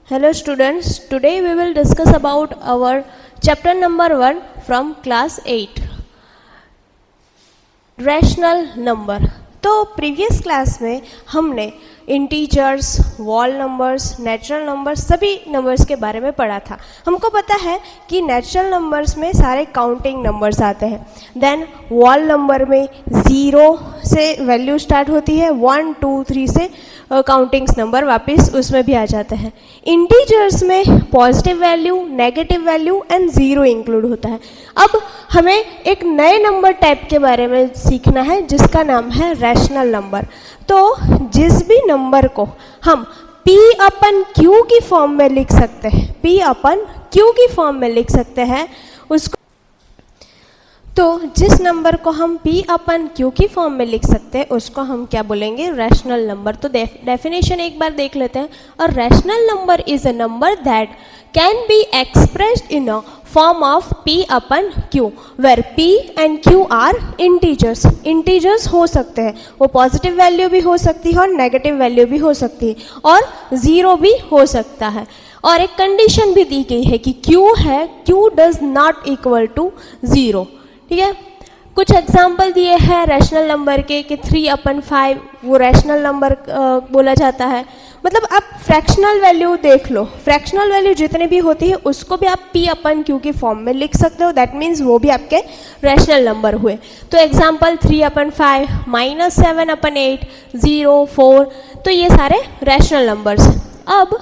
Hello students, today we will discuss about our chapter number 1 from class 8, rational number. तो previous class में हमने integers, whole numbers, natural numbers, सभी numbers के बारे में पढ़ा था। हमको पता है कि नेचुरल नंबर्स में सारे काउंटिंग नंबर्स आते हैं। देन वॉल नंबर में 0 से वैल्यू स्टार्ट होती है, 1, 2, 3 से काउंटिंग्स नंबर वापस उसमें भी आ जाते हैं। इंटीजर्स में positive value, negative value and 0 include होता है। अब हमें एक नए नंबर टाइप के बारे में सीखना है जिसका नाम है रैशनल नंबर। तो जिस भी नंबर को हम P अपन Q की फॉर्म में लिख सकते हैं, P अपन Q की फॉर्म में लिख सकते हैं उसको, तो जिस नंबर को हम P अपन Q की फॉर्म में लिख सकते हैं उसको हम क्या बोलेंगे, रैशनल नंबर। तो डेफिनेशन एक बार देख लेते हैं। और rational number is a number that can be expressed in a form of P upon Q, where P and Q are integers. Integers हो सकते हैं, वो पॉजिटिव वैल्यू भी हो सकती है और नेगेटिव वैल्यू भी हो सकती है और 0 भी हो सकता है। और एक कंडीशन भी दी गई है कि Q है, Q does not equal to 0। ठीक है, कुछ एग्जाम्पल दिए हैं रैशनल नंबर के कि 3 अपन 5 वो रैशनल नंबर बोला जाता है। मतलब आप फ्रैक्शनल वैल्यू देख लो, फ्रैक्शनल वैल्यू जितनी भी होती है उसको भी आप P अपन Q की फॉर्म में लिख सकते हो। दैट मीन्स वो भी आपके रैशनल नंबर हुए। तो एग्जाम्पल 3 अपन 5, -7 अपन 8, 0, 4, तो ये सारे रैशनल नंबर्स। अब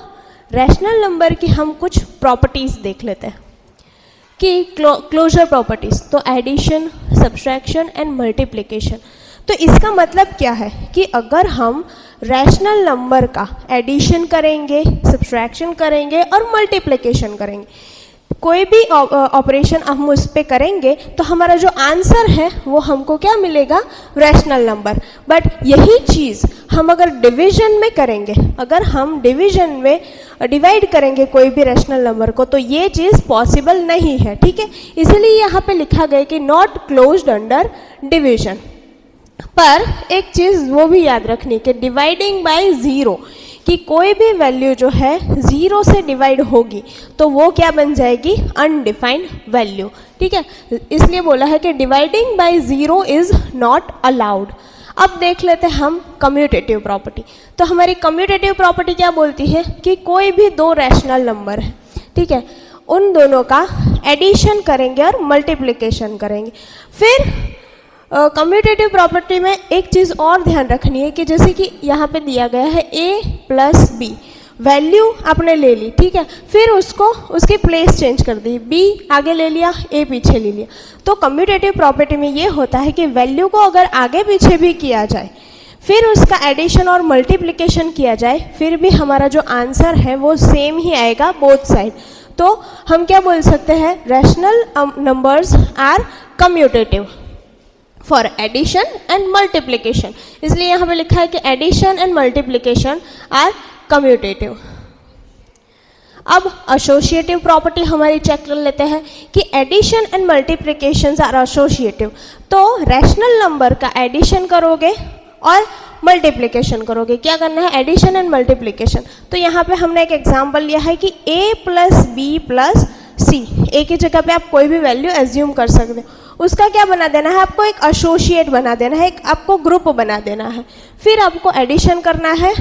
रैशनल नंबर की हम कुछ प्रॉपर्टीज़ देख लेते हैं कि क्लोजर प्रॉपर्टीज़, तो एडिशन, सब्सट्रैक्शन एंड मल्टीप्लिकेशन। तो इसका मतलब क्या है कि अगर हम रैशनल नंबर का एडिशन करेंगे, सब्सट्रैक्शन करेंगे और मल्टीप्लिकेशन करेंगे, कोई भी ऑपरेशन हम उस पर करेंगे तो हमारा जो आंसर है वो हमको क्या मिलेगा, रैशनल नंबर। बट यही चीज़ हम अगर डिवीजन में करेंगे, अगर हम डिवीजन में डिवाइड करेंगे कोई भी रैशनल नंबर को, तो ये चीज़ पॉसिबल नहीं है। ठीक है, इसलिए यहाँ पे लिखा गया कि नॉट क्लोज्ड अंडर डिवीजन। पर एक चीज़ वो भी याद रखनी कि डिवाइडिंग बाय 0, कि कोई भी वैल्यू जो है 0 से डिवाइड होगी तो वो क्या बन जाएगी, अनडिफाइंड वैल्यू। ठीक है, इसलिए बोला है कि dividing by 0 is not allowed. अब देख लेते हैं हम कम्यूटेटिव प्रॉपर्टी। तो हमारी कम्यूटेटिव प्रॉपर्टी क्या बोलती है कि कोई भी 2 रैशनल नंबर है, ठीक है, उन दोनों का एडिशन करेंगे और मल्टीप्लिकेशन करेंगे। फिर कम्यूटेटिव प्रॉपर्टी में एक चीज़ और ध्यान रखनी है कि जैसे कि यहाँ पे दिया गया है a + b, वैल्यू आपने ले ली, ठीक है, फिर उसको उसकी प्लेस चेंज कर दी, b आगे ले लिया, a पीछे ले लिया। तो कम्यूटेटिव प्रॉपर्टी में ये होता है कि वैल्यू को अगर आगे पीछे भी किया जाए, फिर उसका एडिशन और मल्टीप्लिकेशन किया जाए, फिर भी हमारा जो आंसर है वो सेम ही आएगा बोथ साइड। तो हम क्या बोल सकते हैं, rational numbers are commutative for addition and multiplication. इसलिए यहाँ पे लिखा है कि addition and multiplication are commutative. अब एसोसिएटिव प्रॉपर्टी हमारी चेक कर लेते हैं कि addition and multiplication are associative. तो रैशनल नंबर का एडिशन करोगे और मल्टीप्लिकेशन करोगे। क्या करना है, एडिशन एंड मल्टीप्लिकेशन। तो यहाँ पे हमने एक एग्जांपल लिया है कि a + b + c, a की जगह पे आप कोई भी वैल्यू एज्यूम कर सकते हो। उसका क्या बना देना है, आपको एक एसोसिएट बना देना है, एक आपको ग्रुप बना देना है। फिर आपको एडिशन करना है,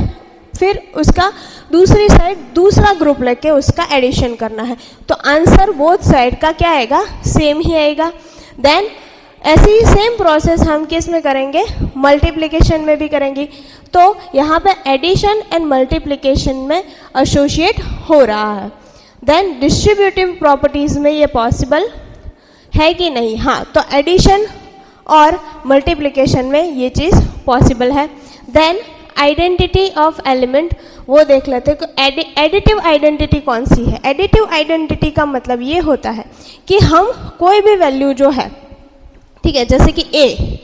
फिर उसका दूसरी साइड दूसरा ग्रुप लेके उसका एडिशन करना है। तो आंसर बोथ साइड का क्या आएगा, सेम ही आएगा। देन ऐसी ही सेम प्रोसेस हम किस में करेंगे, मल्टीप्लिकेशन में भी करेंगे। तो यहाँ पे एडिशन एंड मल्टीप्लिकेशन में एसोसिएट हो रहा है। देन डिस्ट्रीब्यूटिव प्रॉपर्टीज़ में ये पॉसिबल है कि नहीं, हाँ, तो एडिशन और मल्टीप्लिकेशन में ये चीज़ पॉसिबल है। देन आइडेंटिटी ऑफ एलिमेंट वो देख लेते हैं कि एडिटिव आइडेंटिटी कौन सी है। एडिटिव आइडेंटिटी का मतलब ये होता है कि हम कोई भी वैल्यू जो है, ठीक है, जैसे कि a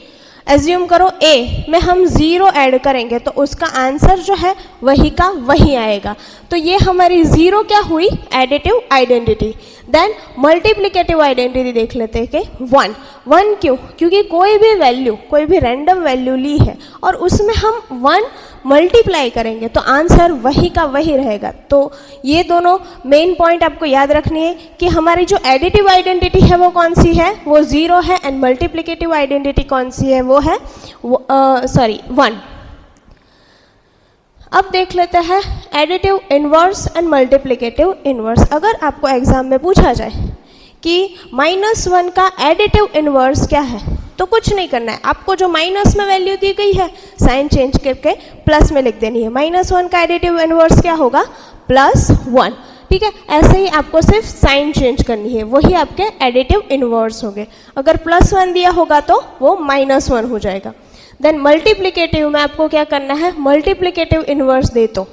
एज्यूम करो, a में हम 0 ऐड करेंगे तो उसका आंसर जो है वही का वही आएगा। तो ये हमारी 0 क्या हुई, additive identity. Then multiplicative identity देख लेते हैं कि 1 क्यों, क्योंकि कोई भी वैल्यू, कोई भी रैंडम वैल्यू ली है और उसमें हम 1 मल्टीप्लाई करेंगे तो आंसर वही का वही रहेगा। तो ये दोनों मेन पॉइंट आपको याद रखनी है कि हमारी जो एडिटिव आइडेंटिटी है वो कौन सी है, वो 0 है, एंड मल्टीप्लिकेटिव आइडेंटिटी कौन सी है, वो है 1। अब देख लेते हैं additive inverse and multiplicative inverse. अगर आपको एग्जाम में पूछा जाए कि -1 का एडिटिव इनवर्स क्या है, तो कुछ नहीं करना है, आपको जो माइनस में वैल्यू दी गई है साइन चेंज करके प्लस में लिख देनी है। -1 का एडिटिव इनवर्स क्या होगा, +1। ठीक है, ऐसे ही आपको सिर्फ साइन चेंज करनी है, वही आपके एडिटिव इनवर्स होंगे। अगर +1 दिया होगा तो वो -1 हो जाएगा। देन मल्टीप्लिकेटिव में आपको क्या करना है, मल्टीप्लिकेटिव इनवर्स दे तो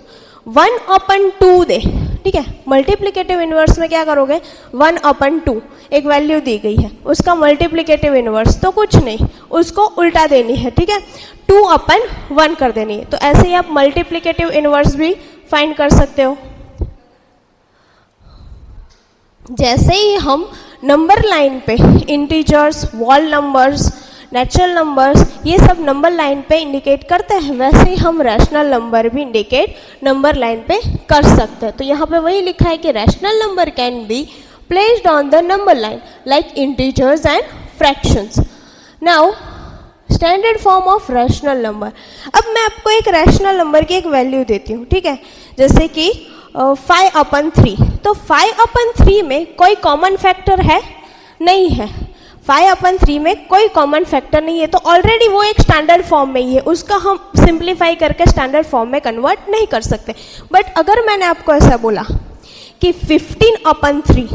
1/2 दे। ठीक है, मल्टीप्लिकेटिव इनवर्स में क्या करोगे, 1/2 एक वैल्यू दी गई है, उसका मल्टीप्लिकेटिव इनवर्स तो कुछ नहीं, उसको उल्टा देनी है। ठीक है, 2/1 कर देनी है। तो ऐसे ही आप मल्टीप्लिकेटिव इनवर्स भी फाइंड कर सकते हो। जैसे ही हम नंबर लाइन पे integers, whole numbers, natural numbers, ये सब नंबर लाइन पे इंडिकेट करते हैं, वैसे ही हम रैशनल नंबर भी इंडिकेट नंबर लाइन पे कर सकते हैं। तो यहाँ पे वही लिखा है कि rational number can be placed on the number line like integers and fractions. Now standard form of rational number. अब मैं आपको एक रैशनल नंबर की एक वैल्यू देती हूँ। ठीक है, जैसे कि 5/3। तो 5/3 में कोई कॉमन फैक्टर है, नहीं है। 5/3 में कोई कॉमन फैक्टर नहीं है, तो ऑलरेडी वो एक स्टैंडर्ड फॉर्म में ही है, उसका हम सिंप्लीफाई करके स्टैंडर्ड फॉर्म में कन्वर्ट नहीं कर सकते। बट अगर मैंने आपको ऐसा बोला कि 15/3,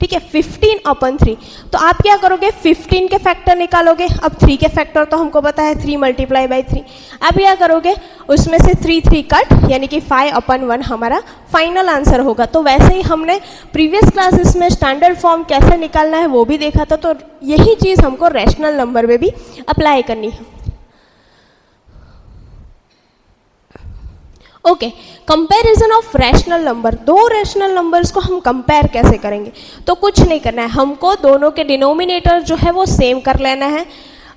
ठीक है, 15/3, तो आप क्या करोगे, 15 के फैक्टर निकालोगे। अब 3 के फैक्टर तो हमको पता है 3 × 3। आप क्या करोगे, उसमें से 3 कट, यानी कि 5/1 हमारा फाइनल आंसर होगा। तो वैसे ही हमने प्रीवियस क्लासेस में स्टैंडर्ड फॉर्म कैसे निकालना है वो भी देखा था, तो यही चीज़ हमको रैशनल नंबर में भी अप्लाई करनी है। Okay, comparison of rational number. दो रैशनल नंबर्स को हम कंपेयर कैसे करेंगे, तो कुछ नहीं करना है, हमको दोनों के डिनोमिनेटर जो है वो सेम कर लेना है।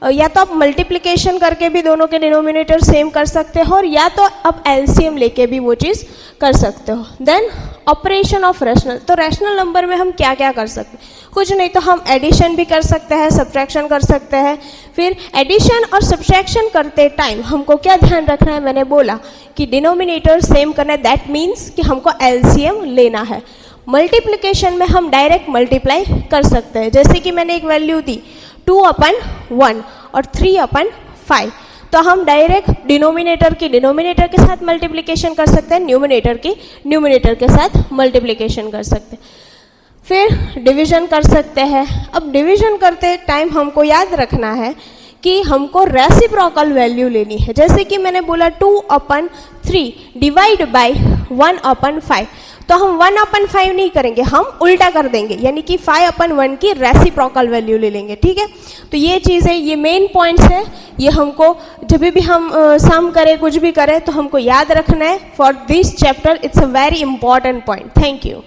या तो आप मल्टीप्लिकेशन करके भी दोनों के डिनोमिनेटर सेम कर सकते हो, और या तो आप एलसीएम लेके भी वो चीज़ कर सकते हो। Then operation of rational. तो रैशनल नंबर में हम क्या क्या कर सकते हैं, कुछ नहीं तो हम एडिशन भी कर सकते हैं, सब्ट्रैक्शन कर सकते हैं। फिर एडिशन और सब्ट्रैक्शन करते टाइम हमको क्या ध्यान रखना है, मैंने बोला कि डिनोमिनेटर सेम करना है, दैट मीन्स कि हमको एलसीएम लेना है। मल्टीप्लिकेशन में हम डायरेक्ट मल्टीप्लाई कर सकते हैं, जैसे कि मैंने एक वैल्यू दी 2/1 और 3/5, तो हम डायरेक्ट डिनोमिनेटर की डिनोमिनेटर के साथ मल्टीप्लिकेशन कर सकते हैं, न्यूमिनेटर की न्यूमिनेटर के साथ मल्टीप्लिकेशन कर सकते हैं। फिर डिवीजन कर सकते हैं। अब डिवीजन करते टाइम हमको याद रखना है कि हमको रेसिप्रोकल वैल्यू लेनी है। जैसे कि मैंने बोला 2/3 डिवाइड बाय 1/5, तो हम 1/5 नहीं करेंगे, हम उल्टा कर देंगे, यानी कि 5/1 की रेसिप्रोकल वैल्यू ले लेंगे। ठीक है, तो ये चीज़ है, ये मेन पॉइंट्स है, ये हमको जब भी हम सम करें, कुछ भी करें, तो हमको याद रखना है। For this chapter it's a very important point. Thank you.